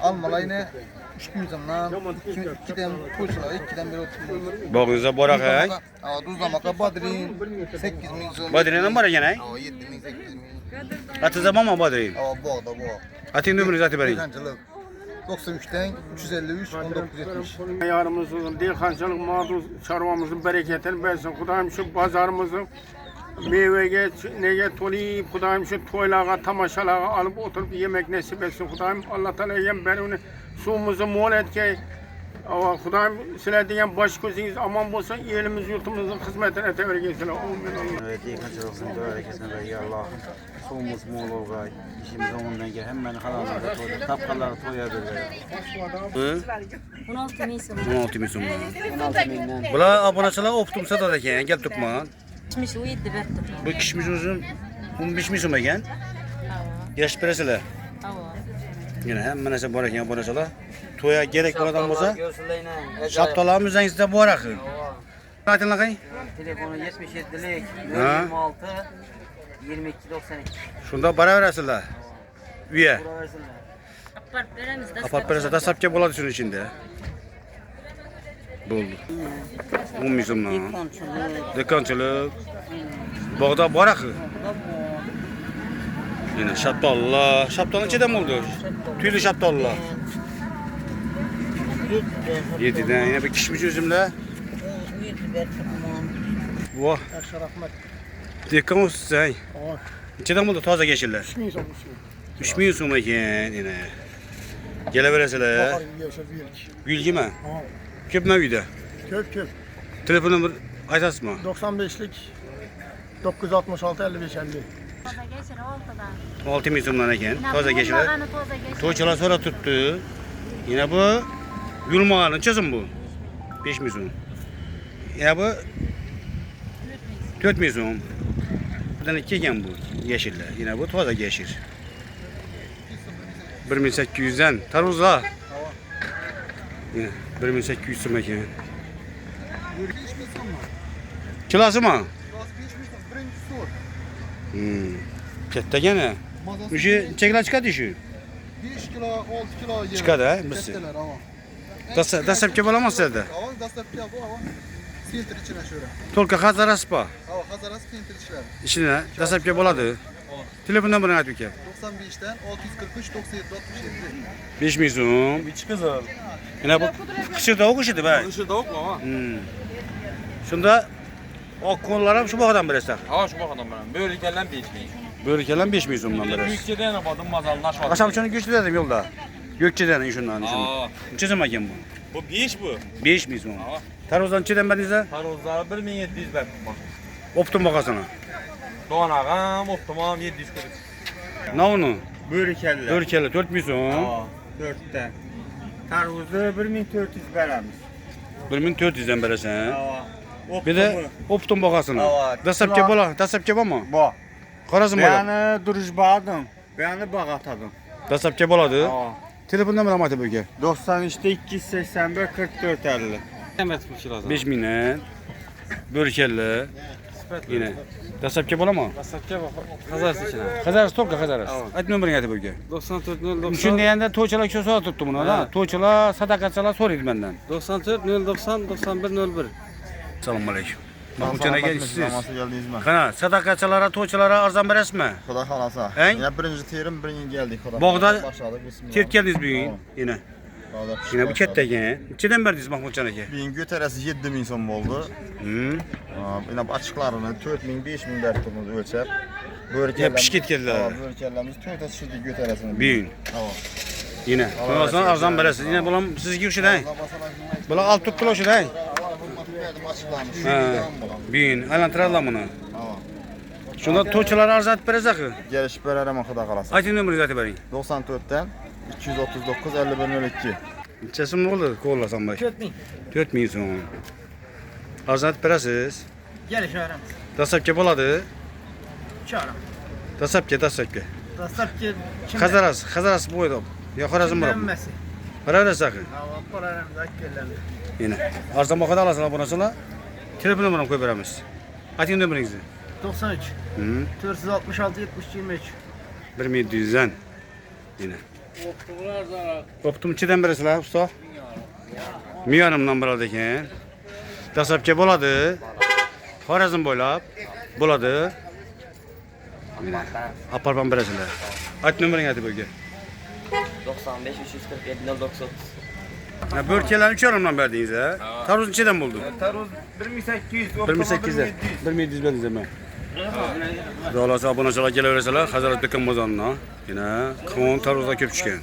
Almalayını 300'dan 2'den pulsla 2'den beri oturmuyor. Bağınıza borak hay. Duzlamaka Badrin 8.000 so'm. Badrin'e var yani. 7.000 8.000. Atı zaman mı Badrin? Bağda bu. Atın ömrünü zaten verin. Dehqançılık 93'ten 353 1970. Yarımızın, dehqançılık mağdur çarvamızın bereketini versin. Kudayım şu pazarımızın meyveye, neye tolayıp, Kudayım şu toylağa, tamaşalara alıp oturup yemek nasip etsin. Kudayım Allah Teala yem ben onu suyumuzu mol etke. Kudayım sizler diyen baş gözünüz aman olsun, elimiz yurtumuzun hizmetine tevrik etsin. Evet, dehqançılıksın bereketini ver ya Allah. Suyumuz mol olgay. İşimiz ondan gel. Hemen kalanlarda toylar, tapkaları toyar böyle. 16 Nisan. 16 bin so'm. Bular obunachilar optumsa da ekan, gap tukman. 77 berdim. Bu kishmish o'zim 15 bin so'm ekan. Yash berasizlar. Havo. Yana hamma narsa bor ekan obunachilar. To'ya kerak bo'ladigan bo'lsa, shaptalarimiz o'zingizda bor axir. Aytinglar qay? Telefonu 77'lik Ha? 26 2292. Shunda boraverasizlar. Uyga. Apart beramiz. Apart berasa dastlabki bo'ladi shuning ichida. Bo'ldi. 10 ming so'mdan. Dehqonchilik. Bog'da bor axir. Yana shaptollar. Shaptollar nechadan bo'ldi? Tuyli shaptollar. 7dan yana bir kishmish o'zimlar. Voh. Rahmat. Dehqon o'zsang. Nechadan bo'ldi toza yeshillar? 3 ming so'm ekan yana. Kelaverasizlar. Gulgimi? Ko'pmi uyda? Köp. Telefon nomer aytasizmi? 95'lik 966 55 50. Toza geçir oltadan. 6 ming so'mdan ekan. Toza Yulmag'ani yeshillar. toza geçir. To'ychilar so'rab turibdi. Yana bu yulmag'ani necha so'm bu? 5 ming so'm. Yana bu 4 ming so'm. Bundan ikki ekan bu yeshillar. Yana bu toza yeshil. 1800 dan tarvuzlar. 1800 so'm ekan. Kilasimi? Birinchi sort. Katta gana. O'sha nechalar chiqadi shu? 5 kilo, 6 kilo yer. Chiqadi, ha, birsi. Kattalar, havo. Dastlabki bo'laman sizlarda. Havo dastlabki bu havo. Filtr ichine şöyle. To'lqa hazaraspa. Havo hazarasi filtr ichlar. Ichida dastlabki bo'ladi. Telefon nomerini aytib aka. 95'ten 643 97 67. 5 ming so'm. İç kızıl. Yana bu qishir tovuq ishidi ba. Işır tavuk mu ama? Shunda oq qo'llar ham shu bog'dan berasizlar. Ha şu bakalım ben. Böyle gelen bir içmeyin. Bo'rikalar 5 ming so'mdan berasiz. Büyükçeden abadım mazalını aşmadım. Qasam uchun go'sht dedim yo'lda. Gökçe'den shundan. Aa. Necha so'm ekan bu? Bu 5 bu. 5 ming so'm. Aa. Tarvuzdan nechadan berdingizlar? Tarozları 1700 ver tutmak. Optim бағасына. Doğan ağam, optimum 740. Navını? Börükelle. 4 kilo 4 ming so'm. 4'te. Tarvuzu 1400 veremiz. 1400 dan berasan. Ava. Bir de optim бағасына. Ava. Dastlabki bo'la, dastlabki bormi? Bu. Qarazim bo'la. Yani duruş bağladım. Yani bağ atadım. Dastlabki bo'ladi. Ava. Telefon nomerini aytib aka. 93'te 281 44 50. Hemen tutmuş lazım. 5 mingdan. Bo'rkalla. Yine. Dastlabki bo'ladimi? Basakça bak. Kazarız içine. Qazaras to'lqa qazaras. Ayt nomerini aytib aka. 94 090. Shunda endi to'ychilar shu soat turibdi buni, ha. To'ychilar, sadaqatchilar so'raydi mendan. 94 090 91 01. Assalomu alaykum. Mahmudjon aka siz. Namazı geldinizmi? Qana, sadaqatchilara, to'ychilara arzon berasizmi? Xudo xolasa. Eng? Ya birinchi terim, birinchi geldik. Xudo. Bog'da Başladık. Bismillah. Terib keldingiz bugun. Yine. Bog'da Yine bu katta ekan. Nechadan berdingiz Mahmudjon aka? Bugun götərəsi 7000 so'm bo'ldi. Yine bu açıqlarını 4000, 5000 bertimiz ölçəb. Ya pişib ketganlar. Börkəllərimiz 4 şirdi götərəsini. Bugun. Havo. Yine. Ondan arzon berasiz. Yine bular sizga o'xshaydi. Bular 6 kilo o'xshaydi. Ha. Bugun aylantiradilar buni. Havo. Shunda to'ychilar arzon aytib berasiz. Gelişib berərəm Xudo xolasa. Ayting nomeringizni aytib bering. 94'ten 239 5102. Necha so'm bo'ldi qo'llasam bosh? 4000. 4 ming so'm. Arzon aytib berasiz. Geliş veremiz. Dastlabki bo'ladi. Çağırım. Dastlabki. Dastlabki Qazaras bo'ydi. Yo Xorazm bo'ladimi? Kimlenmesi. Beraverasiz axir. Hava pararımız akkellerle. Yine. Arzon bahoda olasizlar bu narsalar. Telefon nomerini qo'yib beramiz. Ayting nomeringizni. 93. 466 70 23. 1700 dan. Yine. Optimchidan berasizlar usta? Miyonimdan bo'ladi ekan. Dastlabki bo'ladi. Xorazm bo'ylab bo'ladi. Aparban berasizlar. Ayt nomering aytib o'rga. 95 347 090. Ha, börtkalarni 3 yarimdan berdingiz ha? Tarvuz nechadan bo'ldi? Tarvuz 1800, 1800 dan. 1700 berdingiz mi? Xudoolasa obunachilar kelaversalar, Hazrat Bekam bozoridan. Yana qon tarvuzlar ko'p tushgan.